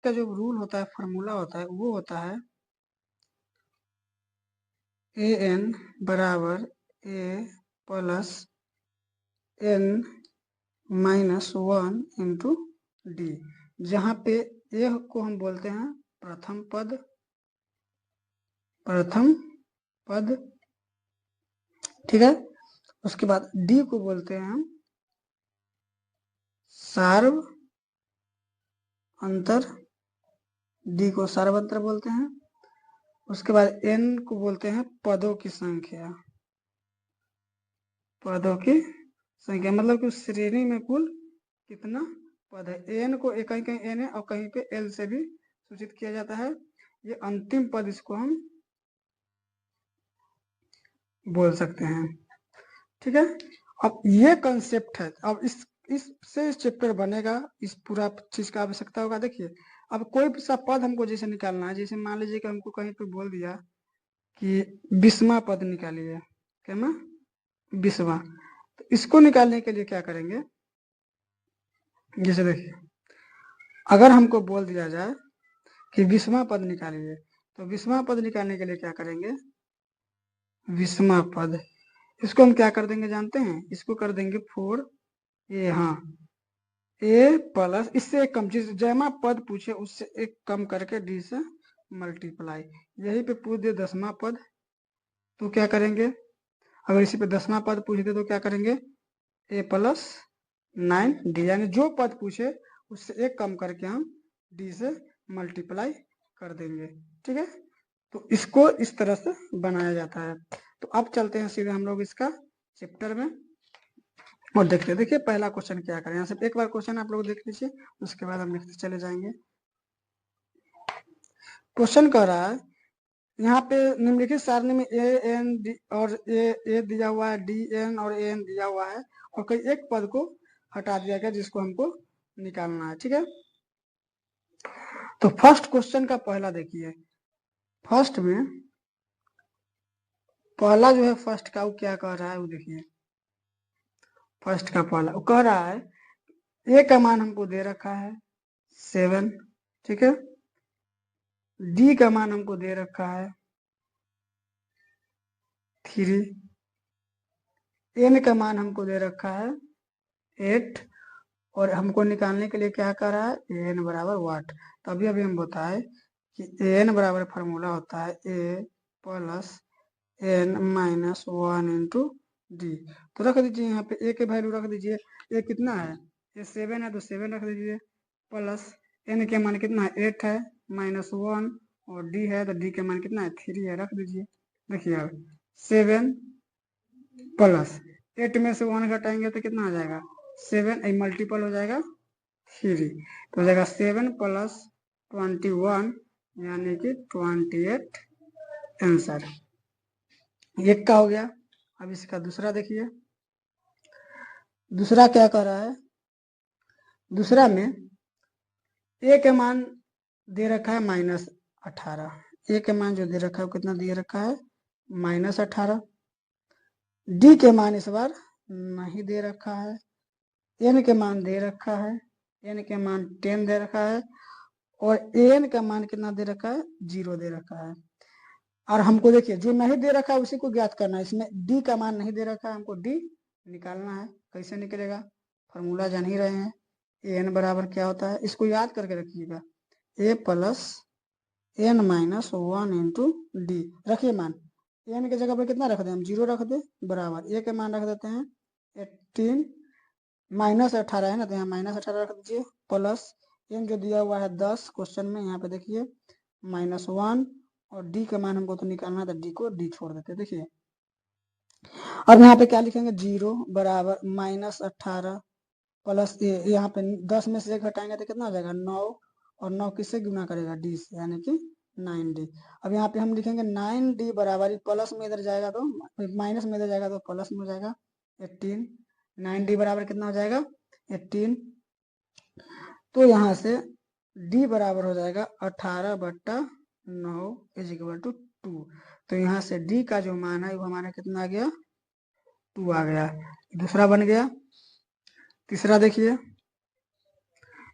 का जो रूल होता है, फार्मूला होता है, वो होता है ए एन बराबर A plus N minus 1 into D, जहाँ पे ए को हम बोलते हैं प्रथम पद, ठीक है। उसके बाद डी को बोलते हैं हम सार्व अंतर, डी को सार्व अंतर बोलते हैं। उसके बाद एन को बोलते हैं पदों की संख्या, मतलब कि उस श्रेणी में कुल कितना पद है। एन को कहीं कहीं एन है और कहीं पे एल से भी सूचित किया जाता है। ये अंतिम पद, इसको हम बोल सकते हैं, ठीक है। अब ये कंसेप्ट है, अब इससे इस चैप्टर बनेगा, इस पूरा चीज का आवश्यकता होगा। देखिए, अब कोई भी सा पद हमको जैसे निकालना है, जैसे मान लीजिए कि हमको कहीं पे बोल दिया कि 20वां पद निकालिए, क्या ना 20वां, तो इसको निकालने के लिए क्या करेंगे, जैसे देखिए अगर हमको बोल दिया जाए कि 20वां पद निकालिए, तो 20वां पद निकालने के लिए क्या करेंगे, 20वां पद, इसको हम क्या कर देंगे जानते हैं, इसको कर देंगे 4 ए, हाँ ए प्लस, इससे एक कम, जिस जैमा पद पूछे उससे एक कम करके डी से मल्टीप्लाई, यही पे पूछ दे 10वां पद, तो क्या करेंगे, अगर इसी पे 10वां पद पूछते तो क्या करेंगे, ए प्लस 9 डी, यानी जो पद पूछे उससे एक कम करके हम डी से मल्टीप्लाई कर देंगे, ठीक है। तो इसको इस तरह से बनाया जाता है। तो अब चलते हैं सीधे हम लोग इसका चैप्टर में और देखते हैं। देखिए पहला क्वेश्चन क्या करें, यहाँ से एक बार क्वेश्चन आप लोग देख लीजिए, उसके बाद हम नेक्स्ट चले जाएंगे। क्वेश्चन कह रहा है यहाँ पे निम्नलिखित सारणी में ए एन डी और ए दिया हुआ है, डी एन और ए एन दिया हुआ है, और कोई एक पद को हटा दिया गया जिसको हमको निकालना है, ठीक है। तो फर्स्ट क्वेश्चन का पहला देखिए, फर्स्ट में पहला जो है फर्स्ट का, वो क्या कह रहा है, वो देखिए फर्स्ट का पहला वो कह रहा है ए का मान हमको दे रखा है 7, ठीक है। डी का मान हमको दे रखा है 3, एन का मान हमको दे रखा है 8, और हमको निकालने के लिए क्या कर रहा है, एन बराबर वाट। तभी अभी हम बताए कि एन बराबर फार्मूला होता है A plus N minus 1 into D. तो रख दीजिए यहाँ पे ए के वैल्यू रख दीजिए, ए कितना है, ए 7 है तो 7 रख दीजिए, प्लस एन के मान कितना है 8 है, माइनस 1, और डी है तो डी के मान कितना है 3 है, रख दीजिए। देखिए अब 7 प्लस 8 में से 1 घटाएंगे तो कितना आ जाएगा 7, मल्टीपल हो जाएगा 3, तो हो जाएगा 7 प्लस 21 यानी कि 28 आंसर, एक का हो गया। अब इसका दूसरा देखिए, दूसरा क्या कर रहा है, दूसरा में ए के मान दे रखा है -18, ए के मान जो दे रखा है वो कितना दे रखा है -18, डी के मान इस बार नहीं दे रखा है, एन के मान दे रखा है, एन के मान 10 दे रखा है, और एन का मान कितना दे रखा है 0 दे रखा है। और हमको देखिए जो नहीं दे रखा है उसी को ज्ञात करना है, इसमें डी का मान नहीं दे रखा है, हमको डी निकालना है। कैसे निकलेगा, फॉर्मूला जान ही रहे हैं, एन बराबर क्या होता है, इसको याद करके रखिएगा, A plus N minus 1 into D. रखिए मान, एन के जगह पर कितना रख दें हम 0 रख दे, बराबर ए के मान रख देते हैं 18, -18 है ना, तो यहाँ -18 रख दीजिए, प्लस एन जो दिया हुआ है 10 क्वेश्चन में, यहाँ पे देखिए -1, और डी का मान हमको तो निकालना था, डी को डी छोड़ देते, देखिए। अब यहाँ पे क्या लिखेंगे 0 बराबर -18 प्लस यहाँ पे 10 में से 1 घटाएंगे तो कितना हो जाएगा 9, और 9 किससे गुना करेगा डी से, यानी कि 9d। अब यहाँ पे हम लिखेंगे 9d बराबर, प्लस में इधर जाएगा तो माइनस में इधर जाएगा तो प्लस में हो जाएगा 18, 9d बराबर कितना हो जाएगा 18, तो यहाँ से d बराबर हो जाएगा 18/9 इज इक्वल टू 2। तो यहाँ से d का जो मान है वो हमारा कितना आ गया 2 आ गया, दूसरा बन गया। तीसरा देखिए,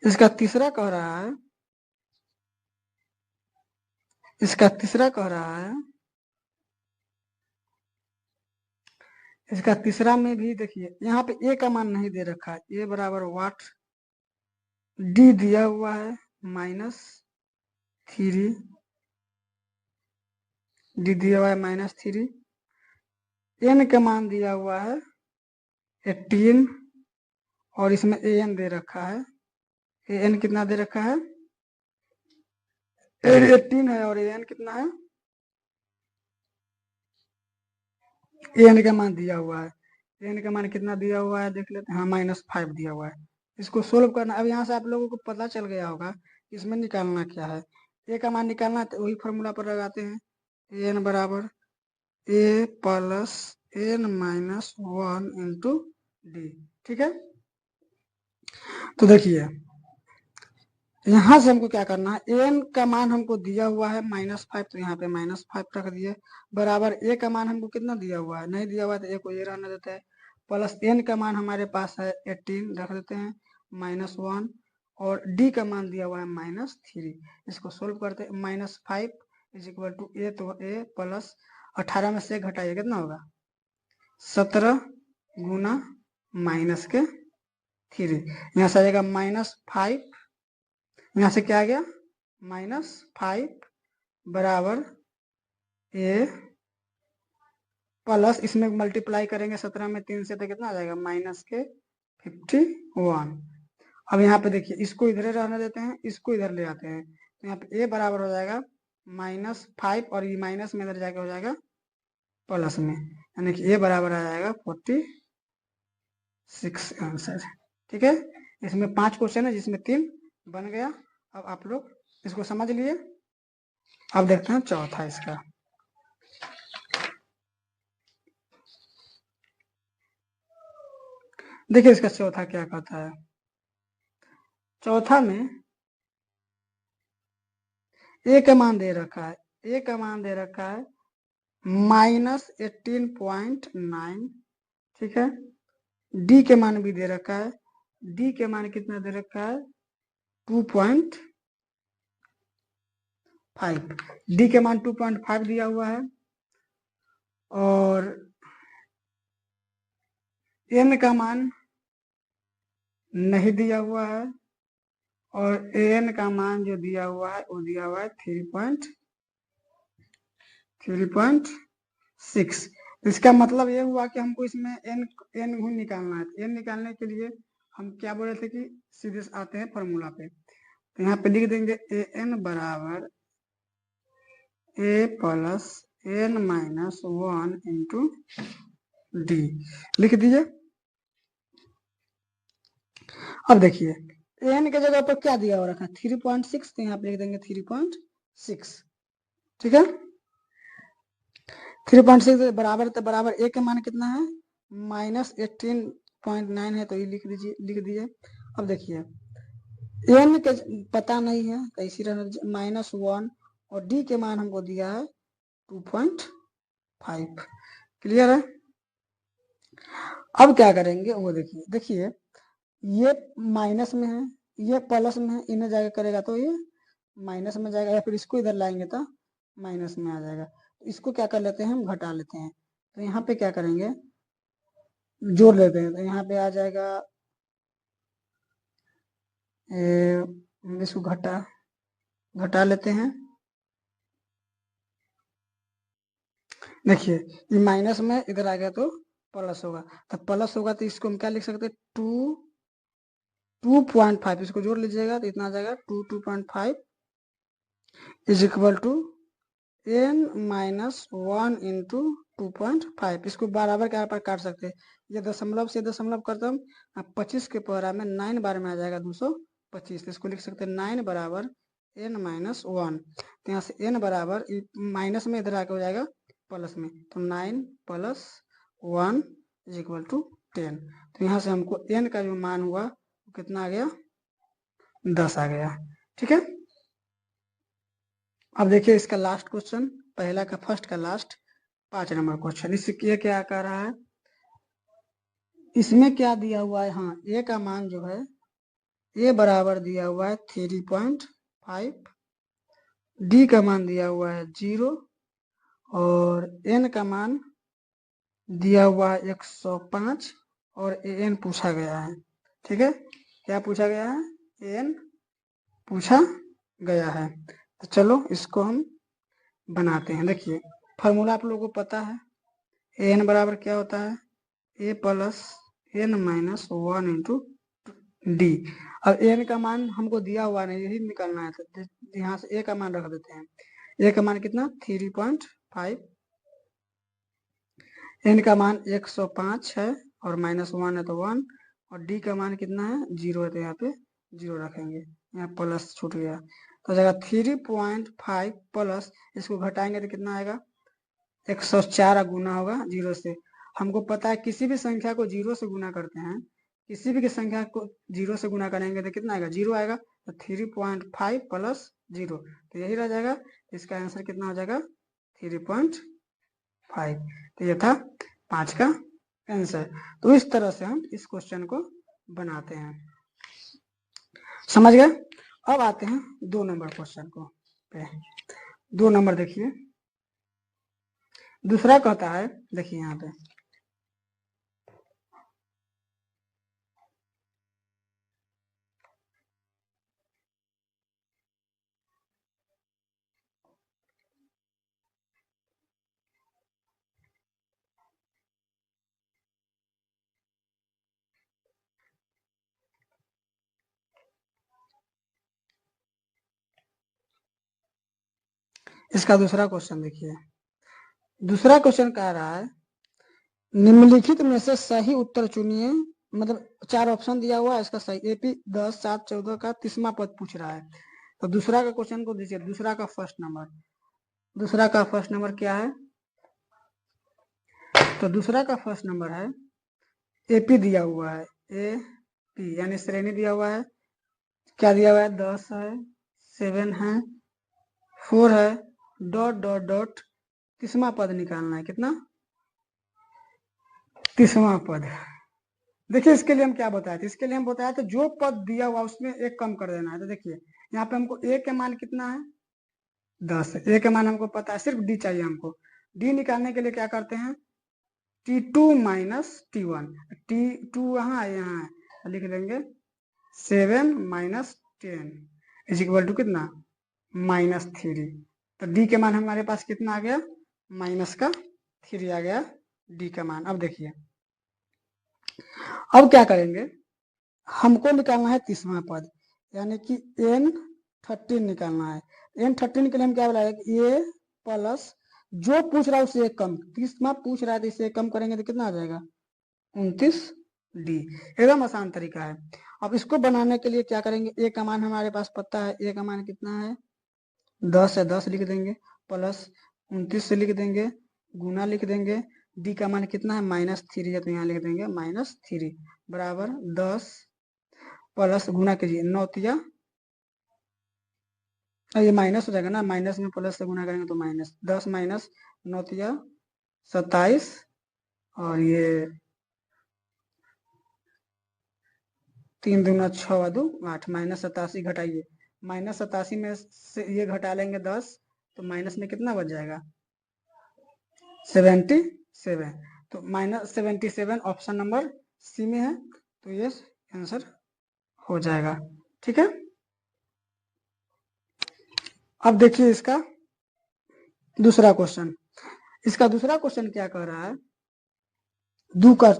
इसका तीसरा कह रहा है इसका तीसरा कह रहा है, इसका तीसरा में भी देखिए यहाँ पे ए का मान नहीं दे रखा है, ए बराबर वाट, डी दिया हुआ है -3, डी दिया हुआ है -3, एन का मान दिया हुआ है 18 और इसमें ए एन दे रखा है, ए एन कितना दे रखा है 18 है और ए एन कितना है, ए एन का मान दिया हुआ है, ए एन का मान कितना दिया हुआ है देख लेते हैं, हाँ -5 दिया हुआ है। इसको सोल्व करना, अब यहाँ से आप लोगों को पता चल गया होगा इसमें निकालना क्या है, ए का मान निकालना है तो वही फॉर्मूला पर लगाते हैं, ए एन बराबर A plus N -1 into D, ठीक है। तो देखिए यहाँ से हमको क्या करना है, एन का मान हमको दिया हुआ है -5, तो यहाँ पे -5 रख दिए, बराबर ए का मान हमको कितना दिया हुआ है, नहीं दिया हुआ है तो ए को ए रहने देते हैं, प्लस एन का मान हमारे पास है 18 रख देते हैं -1 और डी का मान दिया हुआ है -3, इसको सोल्व करते हैं, -5 इज इक्वल टू ए, तो ए प्लस 18 में से घटाइए कितना होगा 17 गुना -3, यहाँ से आ जाएगा -5, यहाँ से क्या आ गया -5 बराबर ए प्लस, इसमें मल्टीप्लाई करेंगे 17 में 3 से तो कितना आ जाएगा -51। अब यहाँ पे देखिए इसको इधर रहने देते हैं, इसको इधर ले आते हैं, तो यहाँ पे ए बराबर हो जाएगा -5 और ये माइनस में इधर जाके हो जाएगा प्लस में, यानी कि ए बराबर आ जाएगा 46 आंसर, ठीक है। इसमें 5 क्वेश्चन है जिसमें 3 बन गया। अब आप लोग इसको समझ लिए, अब देखते हैं चौथा इसका। देखिए इसका चौथा क्या कहता है, चौथा में ए का मान दे रखा है, ए का मान दे रखा है -18.9, ठीक है। डी के मान भी दे रखा है, डी के मान कितना दे रखा है 2.5, डी के मान 2.5 दिया हुआ है और एन का मान नहीं दिया हुआ है और एन का मान जो दिया हुआ है वो दिया हुआ है 3.6। इसका मतलब ये हुआ कि हमको इसमें एन निकालना है, एन निकालने के लिए हम क्या बोल रहे थे कि सीधे आते हैं फॉर्मूला पे, तो यहाँ पे लिख देंगे ए एन बराबर A plus N -1 into D, लिख दीजिए। अब देखिए एन के जगह पर क्या दिया हुआ रखा है 3.6, तो यहाँ पे लिख देंगे 3.6, ठीक है। 3.6 बराबर, तो बराबर ए के मान कितना है -18.9 है, तो ये लिख दीजिए। अब देखिए एन के पता नहीं है तो इसी रहना -1 और डी के मान हमको दिया है 2.5, क्लियर है। अब क्या करेंगे वो देखिए ये माइनस में है, ये प्लस में है, इन्हें जाकर करेगा तो ये माइनस में जाएगा, या फिर इसको इधर लाएंगे तो माइनस में आ जाएगा। तो इसको क्या कर लेते हैं हम घटा लेते हैं, तो यहाँ पे क्या करेंगे जोड़ लेते हैं, तो यहाँ पे आ जाएगा इसको घटा लेते हैं। देखिए ये माइनस में इधर आ गया तो प्लस होगा, तो प्लस होगा तो इसको हम क्या लिख सकते हैं 2.5, इसको जोड़ लीजिएगा तो इतना आ जाएगा 2.5 is equal to n -1 into 2.5। इसको बराबर के पर काट सकते हैं, ये दशमलव से दशमलव खत्म, 25 के पहरा में 9 बार में आ जाएगा 225, तो इसको लिख सकते हैं 9 बराबर n -1, तो यहाँ से n बराबर माइनस में इधर आके हो जाएगा प्लस में, तो 9 + 1 इज इक्वल टू 10, तो यहाँ से हमको n का जो मान हुआ वो कितना आ गया 10 आ गया, ठीक है। अब देखिए इसका लास्ट क्वेश्चन, पहला का फर्स्ट का लास्ट 5 नंबर क्वेश्चन, इससे क्या कर रहा है, इसमें क्या दिया हुआ है, हाँ ए का मान जो है ए बराबर दिया हुआ है 3.5 डी का मान दिया हुआ है 0 और एन का मान दिया हुआ है 105 और एन पूछा गया है। ठीक है, क्या पूछा गया है? एन पूछा गया है। तो चलो इसको हम बनाते हैं। देखिए फार्मूला आप लोगों को पता है, एन बराबर क्या होता है? A plus N minus 1 into D. अब एन का मान हमको दिया हुआ नहीं, यही निकालना है, तो यहाँ से ए का मान रख देते हैं। ए का मान कितना? 3.5। एन का मान 105 है और -1 है तो 1, और डी का मान कितना है? 0 है तो यहाँ पे 0 रखेंगे, यहाँ प्लस छूट गया तो जाएगा 3.5 प्लस, इसको घटाएंगे तो कितना आएगा? 104 गुना होगा 0 से। हमको पता है किसी भी संख्या को 0 से गुना करते हैं, किसी भी संख्या को 0 से गुना करेंगे तो कितना आएगा? 0 आएगा। तो 3.5 प्लस 0 तो यही रह जाएगा। इसका आंसर कितना हो जाएगा? 3.5। तो ये था 5 का आंसर। तो इस तरह से हम इस क्वेश्चन को बनाते हैं। समझ गए? अब आते हैं 2 नंबर क्वेश्चन को पे। 2 नंबर देखिए, दूसरा कहता है, देखिए यहाँ पे इसका दूसरा क्वेश्चन देखिए। दूसरा क्वेश्चन कह रहा है निम्नलिखित में से सही उत्तर चुनिए। मतलब 4 ऑप्शन दिया हुआ है, इसका सही एपी 10, 7, 14 का 30वां पद पूछ रहा है। तो दूसरा का क्वेश्चन को दीजिए, दूसरा का फर्स्ट नंबर। दूसरा का फर्स्ट नंबर क्या है? तो दूसरा का फर्स्ट नंबर है एपी दिया हुआ है, ए पी यानी श्रेणी दिया हुआ है। क्या दिया हुआ है? 10 है, 7 है, 4 है, डॉट डॉट डॉट 30वां पद निकालना है। कितना? 30वां पद। देखिए इसके लिए हम क्या बताए थे? इसके लिए हम बताया था जो पद दिया हुआ उसमें एक कम कर देना है। तो देखिए यहाँ पे हमको ए के मान कितना है? 10। ए के मान हमको पता है, सिर्फ डी चाहिए हमको। डी निकालने के लिए क्या करते हैं? T2 minus T1। T2 यहाँ है, यहाँ है, तो लिख देंगे 7 माइनस 10 इज इक्वल टू कितना? -3। तो डी के मान हमारे पास कितना आ गया? -3 आ गया डी का मान। अब देखिए अब क्या करेंगे, हमको निकालना है 30वां पद, यानी कि n13 निकालना है। n13 के लिए हम क्या बोला? ए प्लस जो पूछ रहा है उससे एक कम, 30वां पूछ रहा है तो इससे कम करेंगे तो कितना आ जाएगा? 29D। एकदम आसान तरीका है। अब इसको बनाने के लिए क्या करेंगे? ए का मान हमारे पास पता है, ए का मान कितना है? 10 है, 10 लिख देंगे, प्लस 29 से लिख देंगे, गुना लिख देंगे। डी का मान कितना है? -3 है तो यहाँ लिख देंगे -3 बराबर 10 प्लस गुना कीजिए 9 तिया, ये माइनस हो जाएगा ना, माइनस में प्लस से गुना करेंगे तो माइनस 10 माइनस 9 तिया 27, और ये 3 दूना 6 2 8, -87 घटाइए, -87 में से ये घटा लेंगे 10 तो माइनस में कितना बच जाएगा? 77। तो -77 ऑप्शन नंबर सी में है, तो ये आंसर हो जाएगा। ठीक है, अब देखिए इसका दूसरा क्वेश्चन। इसका दूसरा क्वेश्चन क्या कह रहा है? दू का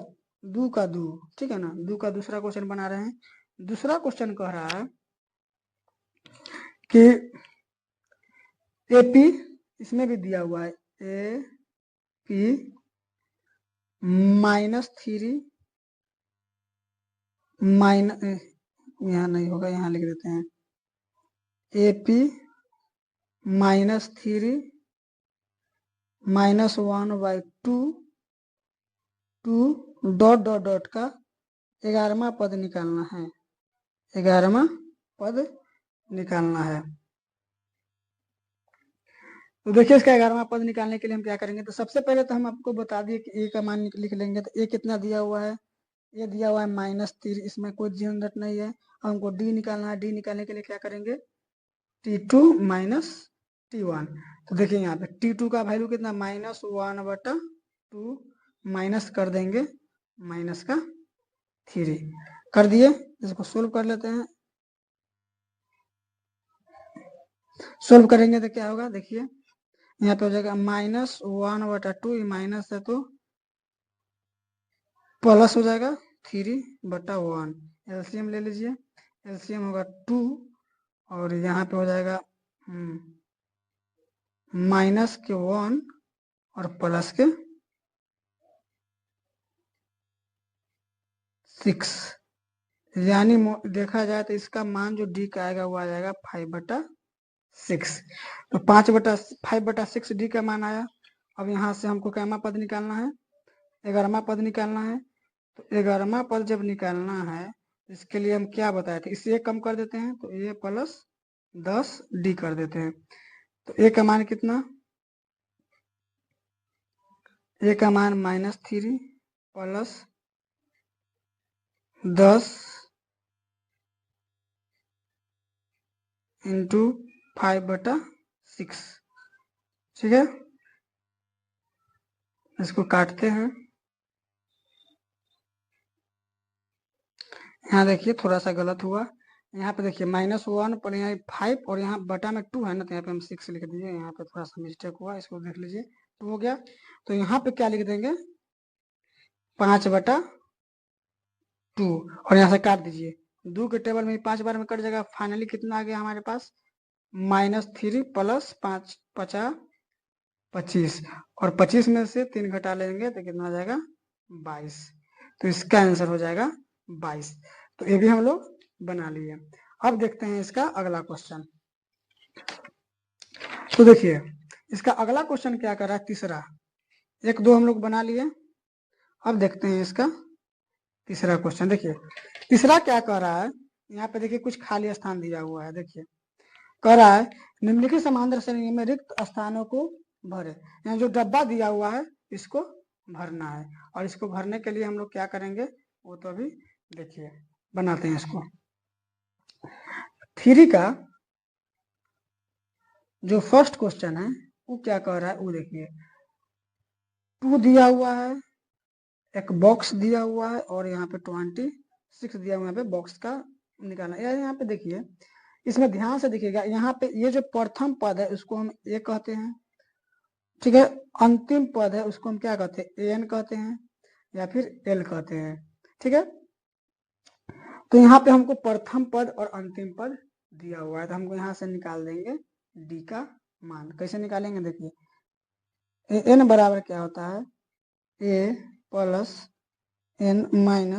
दू, ठीक है ना, दू का दूसरा क्वेश्चन बना रहे हैं। दूसरा क्वेश्चन कह रहा है कि एपी, इसमें भी दिया हुआ है ए पी -3 माइनस, यहाँ नहीं होगा, यहाँ लिख देते हैं एपी -3 -1/2 डॉट डॉट डॉट का 11वां पद निकालना है। 11वां पद निकालना है। तो देखिए इसका 11वां पद निकालने के लिए हम क्या करेंगे? तो सबसे पहले तो हम आपको बता दिए कि ए का मान लिख लेंगे। तो ए कितना दिया हुआ है? ये दिया हुआ है -3, इसमें कोई झंझट नहीं है। हमको डी निकालना है। डी निकालने के लिए क्या करेंगे? T2 minus T1। तो देखिए यहाँ पे T2 का वैल्यू कितना -1/2 माइनस कर देंगे माइनस का 3 कर दिए। इसको सोल्व कर लेते हैं। सोल्व करेंगे तो क्या होगा, देखिए यहाँ पे हो जाएगा -1/2, माइनस है तो प्लस हो जाएगा 3/1। एलसीएम ले लीजिए, एलसीएम होगा 2 और यहाँ पे हो जाएगा माइनस के 1 और प्लस के 6, यानी देखा जाए तो इसका मान जो डी का आएगा वो आ जाएगा 5/6। तो 5/6 डी का मान आया। अब यहाँ से हमको कैमा पद निकालना है, 11वां पद निकालना है। तो 11वां पद जब निकालना है इसके लिए हम क्या बताए थे, इससे कम कर देते हैं तो a + 10 डी कर देते हैं। तो a का मान कितना, a का मान -3 + 10 × 5/6। ठीक है, इसको काटते हैं। यहाँ देखिए थोड़ा सा गलत हुआ, यहाँ पे देखिए -1 पर यहाँ 5 और यहाँ बटा में 2 है ना, तो यहाँ पे हम 6 लिख दीजिए। यहाँ पे थोड़ा सा मिस्टेक हुआ, इसको देख लीजिए 2 हो गया। तो यहाँ पे क्या लिख देंगे 5/2 और यहाँ से काट दीजिए। 2 के टेबल में 5 बार में कट जाएगा। फाइनली कितना आ गया हमारे पास -3 + 5 × 25 और 25 में से 3 घटा लेंगे तो कितना आ जाएगा 22। तो इसका आंसर हो जाएगा 22। तो ये भी हम लोग बना लिए। अब देखते हैं इसका अगला क्वेश्चन। तो देखिए इसका अगला क्वेश्चन क्या कर रहा है, तीसरा। 1 2 हम लोग बना लिए। अब देखते हैं इसका तीसरा क्वेश्चन। देखिए तीसरा क्या कह रहा है, यहाँ पे देखिए कुछ खाली स्थान दिया हुआ है। देखिए कह रहा है निम्नलिखित समांतर श्रेणी में रिक्त स्थानों को भरे। यहाँ जो डब्बा दिया हुआ है इसको भरना है, और इसको भरने के लिए हम लोग क्या करेंगे वो तो अभी देखिए बनाते हैं इसको। 3 का जो फर्स्ट क्वेश्चन है वो क्या कह रहा है वो देखिए। 2 दिया हुआ है, एक बॉक्स दिया हुआ है और यहाँ पे 26 दिया हुआ है। यहाँ पे बॉक्स का निकालना है। यहाँ पे देखिए इसमें ध्यान से देखिएगा, यहाँ पे ये जो प्रथम पद है उसको हम ए कहते हैं, ठीक है। अंतिम पद है उसको हम क्या कहते हैं एन कहते हैं या फिर एल कहते हैं, ठीक है। तो यहाँ पे हमको प्रथम पद और अंतिम पद दिया हुआ है, तो हमको यहाँ से निकाल देंगे डी का मान। कैसे निकालेंगे देखिए, एन बराबर क्या होता है ए + n - 1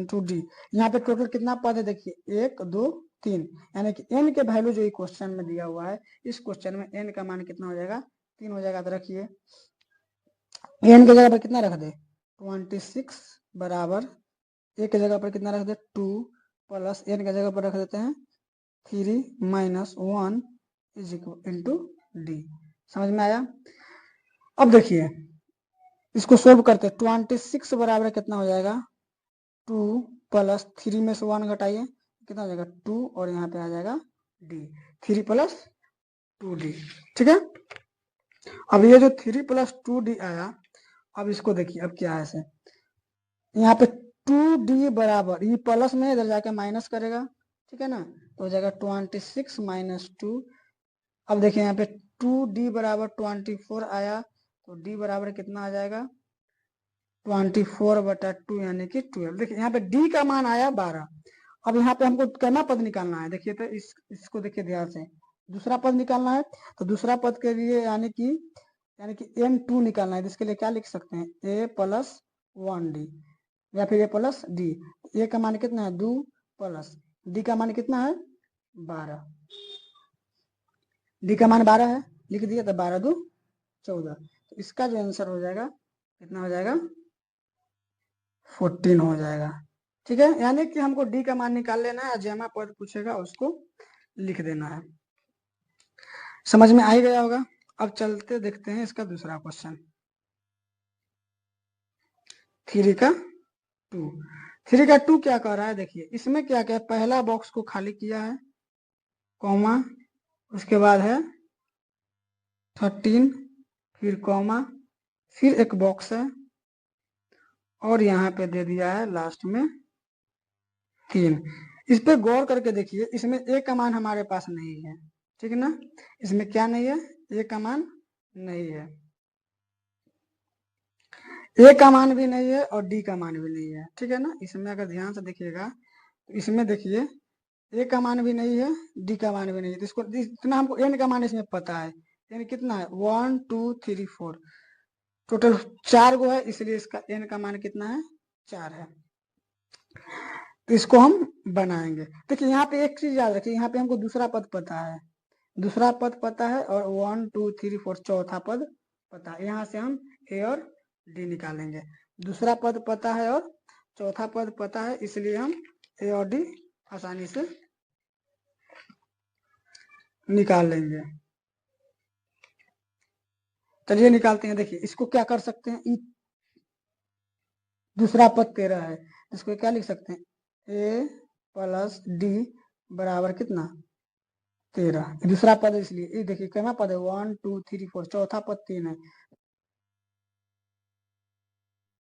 × d। यहाँ पे टोटल कितना पद है देखिए 1 2 3, यानी कि n के वैल्यू जो क्वेश्चन में दिया हुआ है इस क्वेश्चन में n का मान कितना हो जाएगा 3 हो जाएगा। तो रखिए n की जगह पर कितना रख दे 26 बराबर a की जगह पर कितना रख दे 2 + n की जगह पर रख देते हैं 3 - 1 × d। समझ में आया। अब देखिए इसको सोल्व करते हैं। 26 बराबर कितना हो जाएगा 2 + 3 में से 1 घटाइए कितना हो जाएगा 2 और यहाँ पे आ जाएगा d 3 + 2d, ठीक है। अब ये जो 3 + 2d आया, अब इसको देखिए अब क्या है ऐसे, यहाँ पे 2d बराबर ये प्लस में इधर जाके माइनस करेगा, ठीक है ना, तो हो जाएगा 26 - 2। अब देखिए यहाँ पे 2d बराबर 24 आया, तो d बराबर कितना आ जाएगा 24/2 यानी कि 12। देखिए यहाँ पे d का मान आया 12। अब यहाँ पे हमको कैमा पद निकालना है। देखिए तो इसको देखिए ध्यान से, दूसरा पद निकालना है। तो दूसरा पद के लिए यानी कि m2 निकालना है। इसके लिए क्या लिख सकते हैं a + 1d या फिर a + d। a का मान कितना है 2 प्लस d का मान कितना है 12। d का मान 12 है, लिख दिया। तो 12 2 14। तो इसका जो आंसर हो जाएगा कितना हो जाएगा 14 हो जाएगा, ठीक है। यानी कि हमको डी का मान निकाल लेना है, जेमा पद पूछेगा उसको लिख देना है। समझ में आ ही गया होगा। अब चलते देखते हैं इसका दूसरा क्वेश्चन। 3 का 2। 3 का 2 क्या कर रहा है देखिए, इसमें क्या क्या पहला बॉक्स को खाली किया है, कॉमा, उसके बाद है 13, फिर कॉमा, फिर एक बॉक्स है और यहाँ पे दे दिया है लास्ट में 3। इस पे गौर करके देखिए, इसमें ए का मान हमारे पास नहीं है, ठीक है ना। इसमें क्या नहीं है, ए का मान नहीं है, ए का मान भी नहीं है और डी का मान भी नहीं है, ठीक है ना। इसमें अगर ध्यान से देखिएगा तो इसमें देखिए ए का मान भी नहीं है, डी का मान भी नहीं है, तो इसको इतना हमको एन का मान इसमें पता है। एन कितना है, 1 2 3 4, टोटल 4 गो है, इसलिए इसका एन का मान कितना है, 4 है। तो इसको हम बनाएंगे। देखिए यहाँ पे एक चीज याद रखिए, यहाँ पे हमको दूसरा पद पता है, दूसरा पद पता है और 1 2 3 4 चौथा पद पता है। यहाँ से हम ए और डी निकालेंगे। दूसरा पद पता है और चौथा पद पता है, इसलिए हम ए और डी आसानी से निकाल लेंगे। चलिए निकालते हैं। देखिए इसको क्या कर सकते हैं, दूसरा पद 13 है, इसको क्या लिख सकते हैं, ए प्लस डी बराबर कितना, 13। दूसरा पद, इसलिए ये देखिए कितना पद है, 1 2 3 4, चौथा पद 3 है,